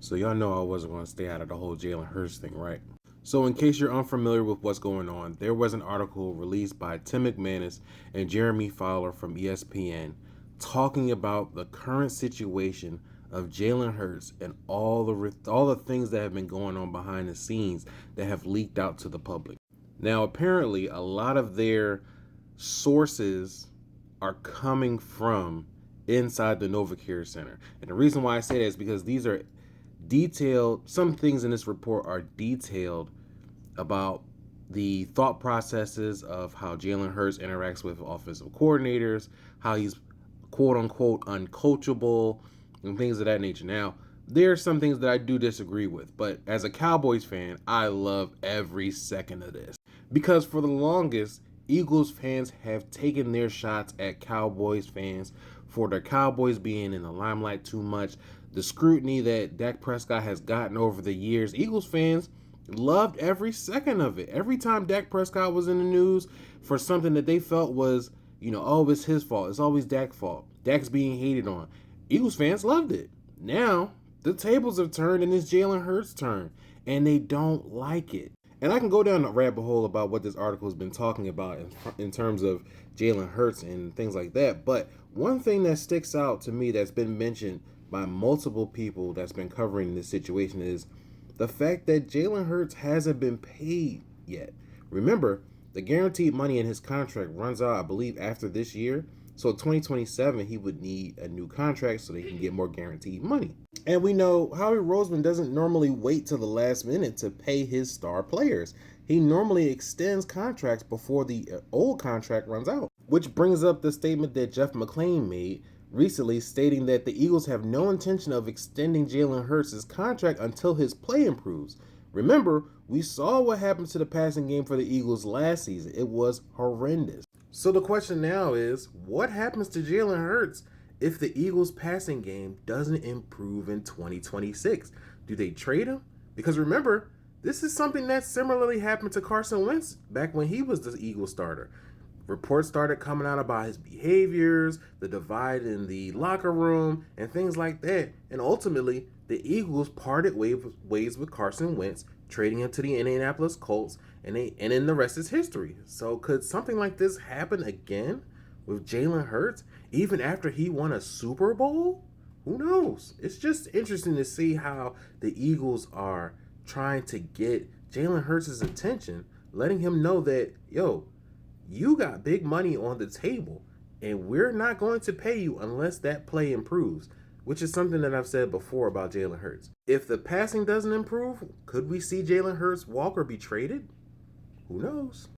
So y'all know I wasn't going to stay out of the whole Jalen Hurts thing, right? So in case you're unfamiliar with what's going on, there was an article released by Tim McManus and Jeremy Fowler from ESPN talking about the current situation of Jalen Hurts and all the things that have been going on behind the scenes that have leaked out to the public. Now, apparently, a lot of their sources are coming from inside the NovaCare Center. And the reason why I say that is because these are detailed, some things in this report are detailed about the thought processes of how Jalen Hurts interacts with offensive coordinators, how he's quote unquote uncoachable, and things of that nature. Now, there are some things that I do disagree with, but as a Cowboys fan, I love every second of this. Because for the longest, Eagles fans have taken their shots at Cowboys fans for the Cowboys being in the limelight too much. The scrutiny that Dak Prescott has gotten over the years, Eagles fans loved every second of it. Every time Dak Prescott was in the news for something that they felt was, oh, it's his fault. It's always Dak's fault. Dak's being hated on. Eagles fans loved it. Now, the tables have turned and it's Jalen Hurts' turn, and they don't like it. And I can go down the rabbit hole about what this article has been talking about in terms of Jalen Hurts and things like that. But one thing that sticks out to me that's been mentioned by multiple people that's been covering this situation is the fact that Jalen Hurts hasn't been paid yet. Remember, the guaranteed money in his contract runs out, I believe, after this year. So 2027, he would need a new contract so they can get more guaranteed money. And we know Howie Roseman doesn't normally wait till the last minute to pay his star players. He normally extends contracts before the old contract runs out. Which brings up the statement that Jeff McClain made recently, stating that the Eagles have no intention of extending Jalen Hurts' contract until his play improves. Remember, we saw what happened to the passing game for the Eagles last season. It was horrendous. So the question now is, what happens to Jalen Hurts if the Eagles' passing game doesn't improve in 2026? Do they trade him? Because remember, this is something that similarly happened to Carson Wentz back when he was the Eagles starter. Reports started coming out about his behaviors, the divide in the locker room, and things like that. And ultimately, the Eagles parted ways with Carson Wentz, trading him to the Indianapolis Colts, and then the rest is history. So could something like this happen again with Jalen Hurts, even after he won a Super Bowl? Who knows? It's just interesting to see how the Eagles are trying to get Jalen Hurts' attention, letting him know that, you got big money on the table, and we're not going to pay you unless that play improves, which is something that I've said before about Jalen Hurts. If the passing doesn't improve, could we see Jalen Hurts walk or be traded? Who knows?